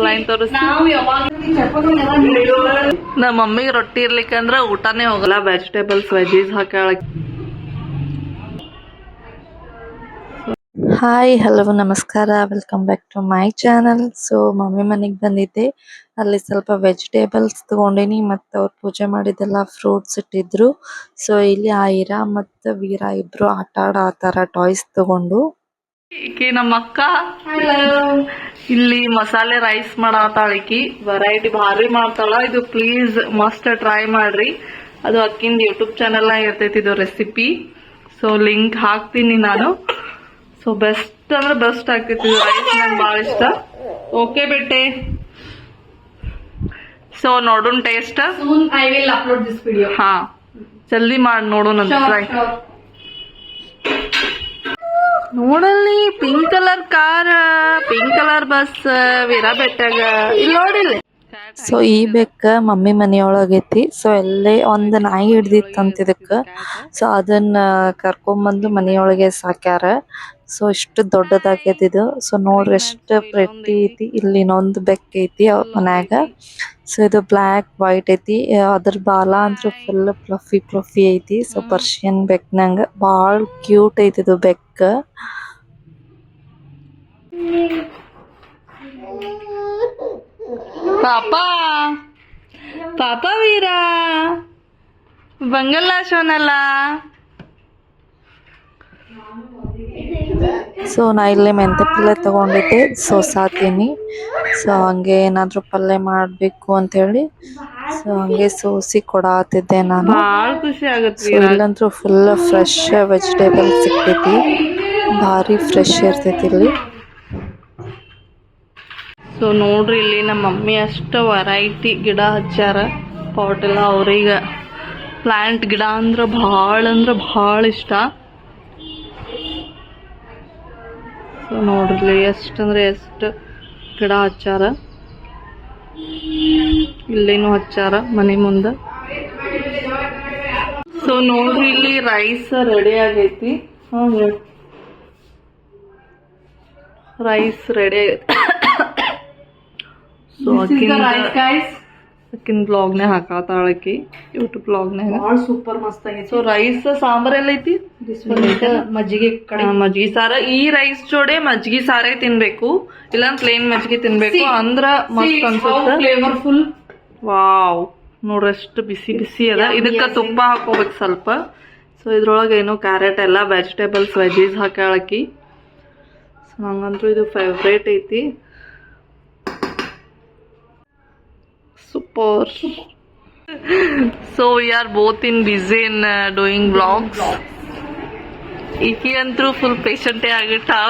Line ತೋರಿಸ್ತಿ. ನಮ್ಮ ಮಮ್ಮಿಗೆ ರೊಟ್ಟಿ ಇರ್ಲಿಕ್ಕಂದ್ರ ಊಟನೇ ಹೋಗಲ್ಲ. ವೆಜಿಟೇಬಲ್ಸ್ ವೆಜೀಸ್ ಹಾಕಿ. ಹಾಯ್ ಹಲೋ ನಮಸ್ಕಾರ, welcome back to my channel. So mummy ಮನೆಗೆ ಬಂದಿದ್ದೆ. ಅಲ್ಲಿ ಸ್ವಲ್ಪ ವೆಜಿಟೇಬಲ್ಸ್ ತಗೊಂಡಿನಿ ಮತ್ತು ಅವ್ರು ಪೂಜೆ ಮಾಡಿದ್ದೆಲ್ಲ ಫ್ರೂಟ್ಸ್ ಇಟ್ಟಿದ್ರು. ಸೊ ಇಲ್ಲಿ ಆಯಿರಾ ಮತ್ತು ವೀರಾ ಇಬ್ರು ಆಟ ಆಡಾತಾರ ಟಾಯ್ಸ್ ತಗೊಂಡು. ಈಕಿ ನಮ್ಮ ಅಕ್ಕ ಇಲ್ಲಿ ಮಸಾಲೆ ರೈಸ್ ಮಾಡಾತಾಳ. ಈಕಿ ವೆರೈಟಿ ಭಾರಿ ಮಾಡ್ತಾಳ. ಇದು ಪ್ಲೀಸ್ ಮಸ್ಟ್ ಟ್ರೈ ಮಾಡ್ರಿ. ಅದು ಅಕ್ಕಿಂದ ಯೂಟ್ಯೂಬ್ ಚಾನೆಲ್ ಇರ್ತೈತಿ ಇದು ರೆಸಿಪಿ. ಸೊ ಲಿಂಕ್ ಹಾಕ್ತೀನಿ ನಾನು. ಸೊ ಬೆಸ್ಟ್ ಅಂದ್ರೆ ಬೆಸ್ಟ್ ಆಗ್ತೈತಿ ರೈಸ್. ನಂಗೆ ಭಾಳ ಇಷ್ಟ. ಓಕೆ ಬೇಟೆ, ಸೊ ನೋಡೋಣ taste. I will upload this video. ಹಾ ಜಲ್ದಿ ಮಾಡಿ ನೋಡೋಣ. ಟ್ರೈ ನೋಡಲ್ಲಿ pink colour car, pink colour bus ವೀರಾ ಬೆಟ್ಟಾಗ ಇಲ್ಲಿ ನೋಡಿಲ್ಲ. ಸೊ ಈ ಬೆಕ್ಕ ಮಮ್ಮಿ ಮನೆಯೊಳಗೈತಿ. ಸೊ ಎಲ್ಲೇ ಒಂದ್ ನಾಯಿ ಹಿಡ್ದಿತ್ತಂತ ಇದಕ್ಕ. ಸೊ ಅದನ್ನ ಕರ್ಕೊಂಬಂದು ಮನೆಯೊಳಗೆ ಸಾಕ್ಯಾರ. ಸೊ ಇಷ್ಟು ದೊಡ್ಡದಾಗೈತಿ ಇದು. ಸೊ ನೋಡ್ರಿ ಎಷ್ಟು ಪ್ರೆಟ್ಟಿ ಐತಿ. ಇಲ್ಲಿ ಇನ್ನೊಂದು ಬೆಕ್ಕ ಐತಿ ಅವ್ರ ಮನ್ಯಾಗ. ಸೊ ಇದು ಬ್ಲ್ಯಾಕ್ ವೈಟ್ ಐತಿ. ಅದ್ರ ಬಾಲ ಅಂತೂ ಫುಲ್ ಫ್ಲಫಿ ಫ್ಲಫಿ ಐತಿ. ಸೊ ಪರ್ಷಿಯನ್ ಬೆಕ್ನಂಗ ಬಾಳ ಕ್ಯೂಟ್ ಐತಿ ಇದು ಬೆಕ್ಕ. ಪಾಪಾ ಪಾಪಾ ವೀರಾ ಬಂಗಲ್ಲ ಶೋನಲ್ಲ. ಸೊ ನಾ ಇಲ್ಲಿ ಮೆಂತೆ ಪಲ್ಯ ತಗೊಂಡಿದ್ದೆ. ಸೊ ಸಾತೀನಿ. ಸೊ ಹಂಗೆ ಏನಾದ್ರು ಪಲ್ಯ ಮಾಡ್ಬೇಕು ಅಂತ ಹೇಳಿ ಸೊ ಹಂಗೆ ಸೋಸಿ ಕೊಡಾತಿದ್ದೆ ನಾನು. ಭಾಳ ಖುಷಿ ಆಗತ್ತೆ. ಇಲ್ಲಂತೂ ಫುಲ್ ಫ್ರೆಶ್ ವೆಜಿಟೇಬಲ್ ಸಿಗ್ತೈತಿ. ಭಾರಿ ಫ್ರೆಶ್ ಇರ್ತೈತಿ ಇಲ್ಲಿ. ಸೊ ನೋಡ್ರಿ ಇಲ್ಲಿ ನಮ್ಮ ಮಮ್ಮಿ ಅಷ್ಟು ವೆರೈಟಿ ಗಿಡ ಹಚ್ಚಾರ. ಪಾಟ್ ಎಲ್ಲ ಅವ್ರಿಗೆ ಪ್ಲಾಂಟ್ ಗಿಡ ಅಂದ್ರೆ ಭಾಳ ಇಷ್ಟ. ಸೊ ನೋಡ್ರಿ ಎಷ್ಟು ಗಿಡ ಹಚ್ಚಾರ. ಇಲ್ಲೇನು ಹಚ್ಚಾರ ಮನೆ ಮುಂದೆ. ಸೊ ನೋಡ್ರಿ ಇಲ್ಲಿ ರೈಸ್ ರೆಡಿ ಆಗೈತಿ. ರೈಸ್ ರೆಡಿ ಆಗೈತಿ. ಸೊ ಅಕ್ಕಿನ ಬ್ಲಾಗ್ನೇ ಹಾಕತ್ತಾಳಕಿ ಯೂಟ್ಯೂಬ್ ಬ್ಲಾಗ್ನಾಗ. ಭಾಳ ಸೂಪರ್ ಮಸ್ತ್ ಆಗೈತಿ. ಸೊ ರೈಸ್ ಸಾಂಬಾರ್ ಎಲ್ಲ ಐತಿ. ಮಜ್ಜಿಗೆ ಮಜ್ಜಿಗೆ ಸಾರ. ಈ ರೈಸ್ ಜೋಡೆ ಮಜ್ಜಿಗೆ ಸಾರೇ ತಿನ್ಬೇಕು, ಇಲ್ಲ ಪ್ಲೇನ್ ಮಜ್ಜಿಗೆ ತಿನ್ಬೇಕು ಅಂದ್ರ ಮಸ್ತ್ ಅನ್ಸುತ್ತೆ. ಫ್ಲೇವರ್ಫುಲ್. ವಾವ್ ನೋಡ್ರಿ ಎಷ್ಟು ಬಿಸಿ ಬಿಸಿ ಅದ. ಇದಕ್ಕ ತುಪ್ಪ ಹಾಕೋಬೇಕು ಸ್ವಲ್ಪ. ಸೊ ಇದ್ರೊಳಗೆ ಏನೋ ಕ್ಯಾರೆಟ್ ಎಲ್ಲ ವೆಜಿಟೇಬಲ್ಸ್ ವೆಜೀಸ್ ಹಾಕಿ. ಸೊ ನಂಗಂತೂ ಇದು ಫೇವ್ರೇಟ್ ಐತಿ. Super. So we are both busy in doing vlogs. ಈಕಿ ಅಂತೂ ಫುಲ್ ಪೇಷಂಟೇ ಆಗಿಟ್ಟಾಳ.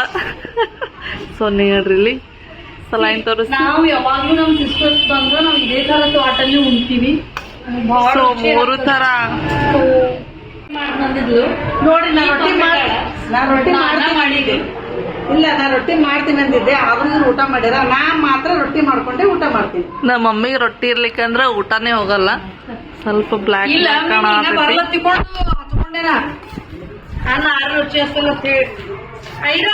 ಸೊ ನೋಡ್ರಿ ಸಲೈನ್ ತೋರಿಸ್. ನಾವು ಯಾವಾಗ್ಲೂ ನಮ್ ಸಿಸ್ಟರ್ಸ್ ಬಂದ್ರೆ ನಾವು ಇದೇ ತರ ತೋಟಲ್ಲಿ ಉಣ್ತೀವಿ. ಸೊ 3 ತರ ಬಂದಿದ್ಲು ನೋಡಿ. ನಾನು ರೊಟ್ಟಿ ಮಾಡಿದ್ದೆ. ಇಲ್ಲ ನಾ ರೊಟ್ಟಿ ಮಾಡ್ತೀನಿ ಅಂದಿದ್ದೆ. ಆದ್ರೂ ಊಟ ಮಾಡ್ಯಾರ. ನಾ ಮಾತ್ರ ರೊಟ್ಟಿ ಮಾಡ್ಕೊಂಡೆ ಊಟ ಮಾಡ್ತೀನಿ. ನಮ್ಮ ಮಮ್ಮಿಗೆ ರೊಟ್ಟಿ ಇರ್ಲಿಕ್ಕಂದ್ರ ಊಟನೇ ಹೋಗಲ್ಲ. ಸ್ವಲ್ಪ ಬ್ಲ್ಯಾಕ್ ಹಚ್ಕೊಂಡೇನ ನಾನು 6 ರುಚಿ ಅಷ್ಟಲ್ಲ ಹೇಳಿ.